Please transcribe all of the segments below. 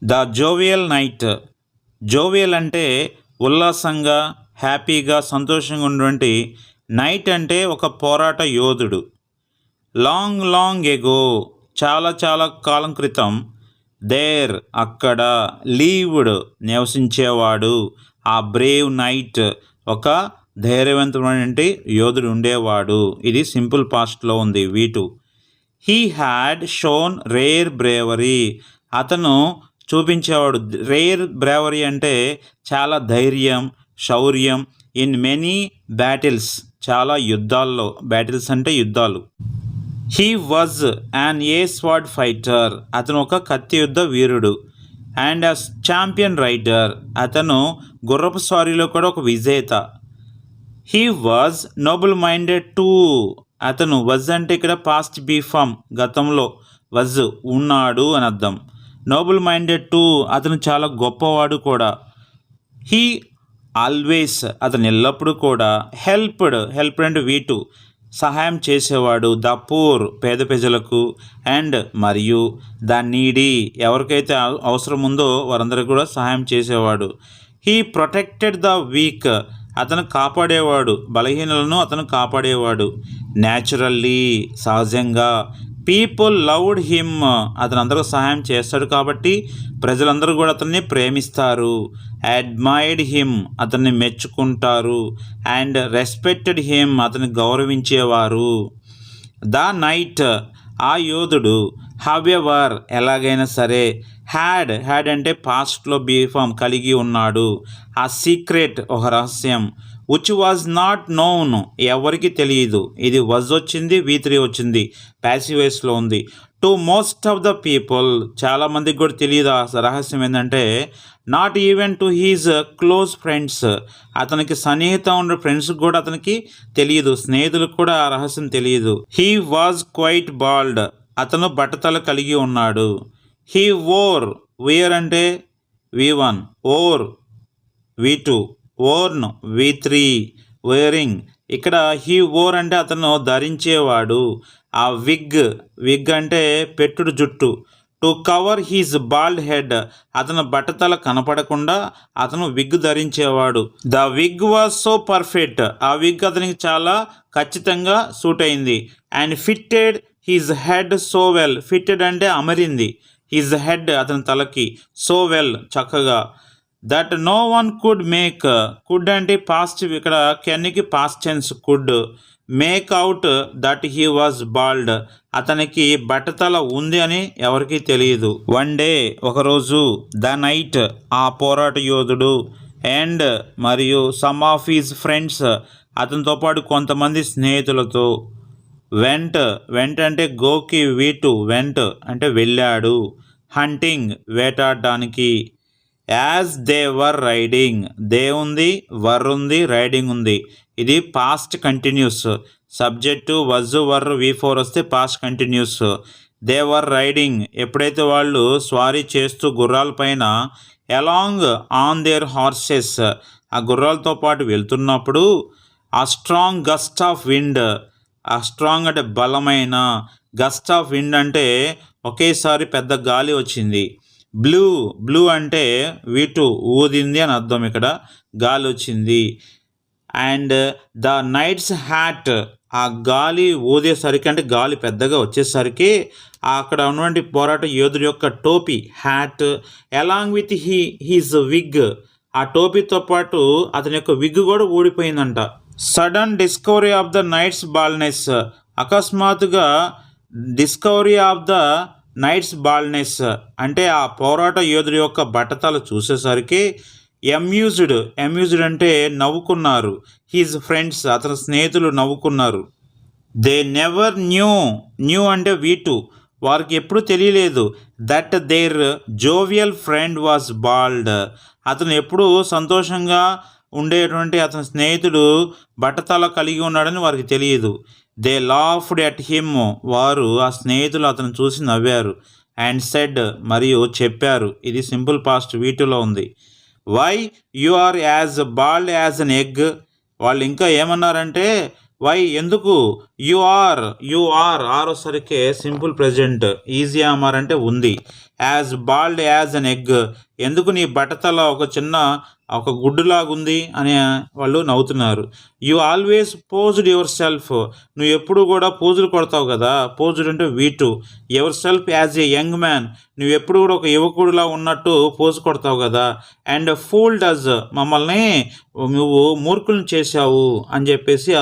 The jovial night. Jovial అంటే ఉల్లాసంగా, హ్యాపీగా, సంతోషంగా ఉన్నటువంటి. నైట్ అంటే ఒక పోరాట యోధుడు. లాంగ్ లాంగ్ ఎగో, చాలా చాలా కాలం క్రితం. దేర్ అక్కడ, లీవ్డ్ నివసించేవాడు. ఆ బ్రేవ్ నైట్ ఒక ధైర్యవంతమైన యోధుడు ఉండేవాడు. ఇది సింపుల్ పాస్ట్లో ఉంది V2. He had shown rare bravery. అతను చూపించేవాడు. రేర్ బ్రేవరీ అంటే చాలా ధైర్యం, శౌర్యం. ఇన్ మెనీ బ్యాటిల్స్, చాలా యుద్ధాల్లో. బ్యాటిల్స్ అంటే యుద్ధాలు. He was an a sword fighter. అతను ఒక కత్తి యుద్ధ వీరుడు. And a champion rider. అతను గుర్రపు స్వారీలో కూడా ఒక విజేత. He was noble minded too. అతను వజ్ అంటే ఇక్కడ పాస్ట్ బీ ఫామ్, గతంలో. వజ్ ఉన్నాడు అని అర్థం. నోబుల్ మైండెడ్ టూ, అతను చాలా గొప్పవాడు కూడా. హీ ఆల్వేస్, అతను ఎల్లప్పుడూ కూడా. హెల్ప్డ్ అంటే V2, సహాయం చేసేవాడు. ద పూర్, పేద ప్రజలకు. అండ్ మరియు ద నీడీ, ఎవరికైతే అవసరం ఉందో వారందరికీ కూడా సహాయం చేసేవాడు. హీ ప్రొటెక్టెడ్ ద వీక్, అతను కాపాడేవాడు. బలహీనలను అతను కాపాడేవాడు. న్యాచురల్లీ, సహజంగా. పీపుల్ లవ్డ్ హిమ్, అతను అందరూ సహాయం చేస్తాడు కాబట్టి ప్రజలందరూ కూడా అతన్ని ప్రేమిస్తారు. అడ్మైర్డ్ హిమ్, అతన్ని మెచ్చుకుంటారు. అండ్ రెస్పెక్టెడ్ హిమ్, అతన్ని గౌరవించేవారు. ద నైట్, ఆ యోధుడు. హవెవర్, ఎలాగైనా సరే. హ్యాడ్ అంటే పాస్ట్లో బీఫామ్, కలిగి ఉన్నాడు. ఆ సీక్రెట్, ఒక రహస్యం. విచ్ వాజ్ నాట్ నోన్, ఎవరికి తెలియదు. ఇది వాజ్ వచ్చింది, V3 వచ్చింది, ప్యాసివ్ వాయిస్లో ఉంది. To most of the people, చాలామందికి కూడా తెలియదు. ఆ రహస్యం ఏంటంటే not even to his close friends, అతనికి సన్నిహితం ఉన్న ఫ్రెండ్స్కి కూడా అతనికి తెలియదు, స్నేహితులకు కూడా ఆ రహస్యం తెలియదు. హీ వాజ్ క్వైట్ బాల్డ్, అతను బట్టతల కలిగి ఉన్నాడు. హీ వేర్ అంటే V1, or V2, worn V3, wearing. ఇక్కడ హీ అంటే అతను ధరించేవాడు. ఆ విగ్ అంటే పెట్టుడు జుట్టు. To cover his bald head, అతను బట్టతల కనపడకుండా అతను విగ్ ధరించేవాడు. The wig was so perfect, ఆ విగ్ అతనికి చాలా ఖచ్చితంగా సూట్ అయింది. And fitted his head so well, fitted అంటే అమరింది. హిజ్ హెడ్, అతని తలకి. సో వెల్, చక్కగా. That no one could make, could అంటే పాస్ట్, ఇక్కడ కెన్కి past tense. Could make out that he was bald, అతనికి బట్టతల ఉంది అని ఎవరికీ తెలియదు. వన్ డే, ఒకరోజు. ద నైట్, ఆ పోరాట యోధుడు. అండ్ మరియు సమ్ ఆఫ్ హిజ్ ఫ్రెండ్స్, అతనితో పాటు కొంతమంది స్నేహితులతో. వెంట్ అంటే గోకి V2, వెంట్ అంటే వెళ్ళాడు. హంటింగ్, వేటాడడానికి. As they were riding, they ఉంది, వర్ ఉంది, రైడింగ్ ఉంది. ఇది past continuous. Subject was were V4 వస్తే past continuous. They were riding, ఎప్పుడైతే వాళ్ళు స్వారీ చేస్తూ గుర్రాలపైన. అలాంగ్ ఆన్ దేర్ హార్సెస్, ఆ గుర్రాలతో పాటు వెళ్తున్నప్పుడు. ఆ స్ట్రాంగ్ గస్ట్ ఆఫ్ విండ్, ఆ స్ట్రాంగ్ అంటే బలమైన, గస్ట్ ఆఫ్ విండ్ అంటే ఒకేసారి పెద్ద గాలి వచ్చింది. బ్లూ అంటే V2, ఊదింది అని అర్థం. ఇక్కడ గాలి వచ్చింది. అండ్ ద నైట్స్ హ్యాట్, ఆ గాలి ఊదేసరికి అంటే గాలి పెద్దగా వచ్చేసరికి అక్కడ ఉన్నటువంటి పోరాట యోధుడి యొక్క టోపీ, hat. Along with his wig, ఆ టోపీతో పాటు అతని యొక్క విగ్ కూడా ఊడిపోయిందంట. Sudden discovery of the knight's baldness, అకస్మాత్తుగా discovery of the knight's baldness అంటే ఆ పోరాట యోధుడి యొక్క బట్టతల చూసేసరికి. అమ్యూజ్డ్ అంటే నవ్వుకున్నారు. హీజ్ ఫ్రెండ్స్, అతని స్నేహితులు నవ్వుకున్నారు. దే నెవర్ న్యూ అంటే V2, వారికి ఎప్పుడు తెలియలేదు. That their jovial friend was bald, అతను ఎప్పుడు సంతోషంగా ఉండేటువంటి అతని స్నేహితుడు బట్టతల కలిగి ఉన్నాడని వారికి తెలియదు. దే లాఫ్డ్ ఎట్ హిమ్, వారు, ఆ స్నేహితులు అతను చూసి నవ్వారు. అండ్ సెడ్, మరియు చెప్పారు. ఇది సింపుల్ పాస్ట్ V2లో ఉంది. Why you are as bald as an egg, వాళ్ళు ఇంకా ఏమన్నారంటే వై, ఎందుకు. యు ఆర్ వచ్చేసరికి సింపుల్ ప్రెజెంట్. ఈజీ అమర్ అంటే ఉంది. As bald as an egg, ఎందుకు నీ బట్టతల ఒక గుడ్డులాగుంది అని వాళ్ళు నవ్వుతున్నారు. You always posed yourself, నువ్వు ఎప్పుడు కూడా పోజులు కొడతావు కదా. పోజ్డ్ అంటే వీటు. Yourself as a young man, నువ్వు ఎప్పుడు కూడా ఒక యువకుడిలా ఉన్నట్టు పోజు కొడతావు కదా. అండ్ ఫూల్ డస్, మమ్మల్ని నువ్వు మూర్ఖులను చేశావు అని చెప్పేసి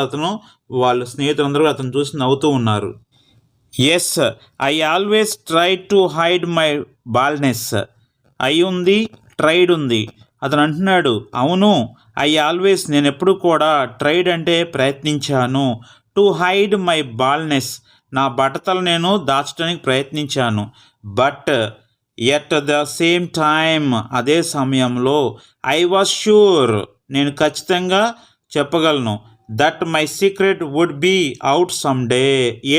వాళ్ళ స్నేహితులందరూ అతను చూసి నవ్వుతూ ఉన్నారు. Yes, I always try to hide my baldness. I ఉంది, ట్రైడ్ ఉంది. అతను అంటున్నాడు, అవును, ఐ ఆల్వేస్, నేను ఎప్పుడు కూడా, ట్రైడ్ అంటే ప్రయత్నించాను, టు హైడ్ మై బాల్డ్నెస్, నా బట్టతలు నేను దాచడానికి ప్రయత్నించాను. But at the same time, అదే సమయంలో, ఐ వాజ్ ష్యూర్, నేను ఖచ్చితంగా చెప్పగలను, that my secret would be out some day,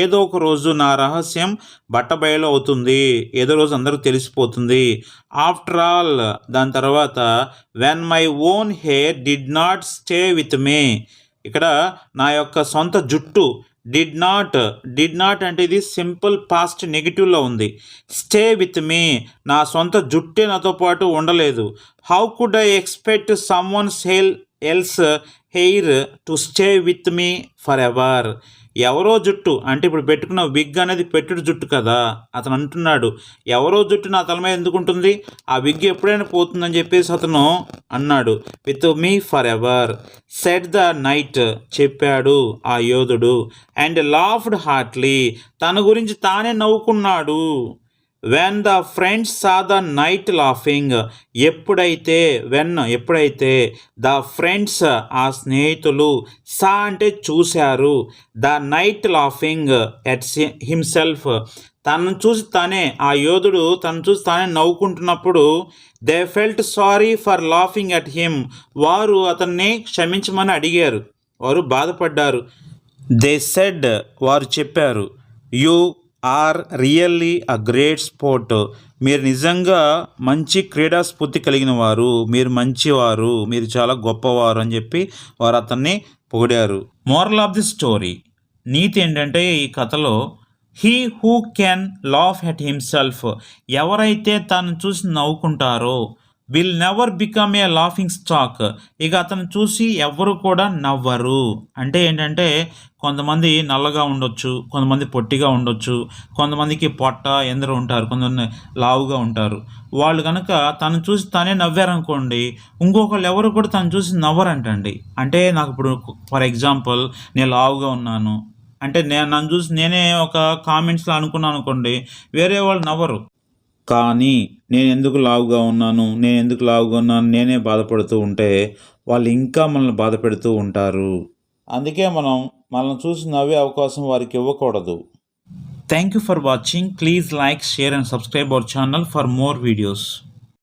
ఏదో ఒక రోజు నా రహస్యం బట్టబయలు అవుతుంది, ఏదో రోజు అందరికీ తెలిసిపోతుంది. ఆఫ్టర్ ఆల్, దాని తర్వాత, when my own hair did not stay with me, ఇక్కడ నా యొక్క సొంత జుట్టు, డిడ్ నాట్ అంటే ఇది సింపుల్ పాస్ట్ నెగిటివ్లో ఉంది. స్టే విత్ మీ, నా సొంత జుట్టే నాతో పాటు ఉండలేదు. How could I expect some one else hair to stay with me for ever, ఎవరో జుట్టు అంటే ఇప్పుడు పెట్టుకున్న విగ్ అనేది పెట్టుడు జుట్టు కదా. అతను అంటున్నాడు, ఎవరో జుట్టు నా తల మీద ఎందుకు ఉంటుంది, ఆ విగ్ ఎప్పుడైనా పోతుందని చెప్పేసి అతను అన్నాడు. With me for ever, said the night, చెప్పాడు ఆ యోధుడు. అండ్ లాఫ్డ్ హార్ట్లీ, తన గురించి తానే నవ్వుకున్నాడు. When the friends saw the knight laughing, ఎప్పుడైతే ద ఫ్రెండ్స్, ఆ స్నేహితులు, సా అంటే చూశారు, the knight laughing at himself, తనను చూసి తానే, ఆ యోధుడు తనను చూసి తానే నవ్వుకుంటున్నప్పుడు, they felt sorry for laughing at him, వారు అతన్ని క్షమించమని అడిగారు, వారు బాధపడ్డారు. దే సెడ్, వారు చెప్పారు, you are really a great sport, మీరు నిజంగా మంచి క్రీడా స్ఫూర్తి కలిగిన వారు, మీరు మంచివారు, మీరు చాలా గొప్పవారు అని చెప్పి వారు అతన్ని పొగిడారు. మోరల్ ఆఫ్ ది స్టోరీ, నీతి ఏంటంటే ఈ కథలో, he who can laugh at himself, ఎవరైతే తను చూసి నవ్వుకుంటారో, will never become a laughing stock, ఇక అతను చూసి ఎవరు కూడా నవ్వరు. అంటే ఏంటంటే కొంతమంది నల్లగా ఉండొచ్చు, కొంతమంది పొట్టిగా ఉండొచ్చు, కొంతమందికి పొట్ట ఎందరో ఉంటారు, కొంతమంది లావుగా ఉంటారు. వాళ్ళు కనుక తను చూసి తానే నవ్వారనుకోండి, ఇంకొకళ్ళు ఎవరు కూడా తను చూసి నవ్వరంటండి. అంటే నాకు ఇప్పుడు ఫర్ ఎగ్జాంపుల్ నేను లావుగా ఉన్నాను అంటే నన్ను చూసి నేనే ఒక కామెంట్స్లో అనుకున్నాను అనుకోండి, వేరే వాళ్ళు నవ్వరు. కానీ నేను ఎందుకు లావుగా ఉన్నాను నేనే బాధపడుతూ ఉంటే వాళ్ళు ఇంకా మనల్ని బాధ పెడుతూ ఉంటారు. అందుకే మనల్ని చూసి నవ్వే అవకాశం వారికి ఇవ్వకూడదు. Thank you for watching. Please like, share and subscribe our channel for more videos.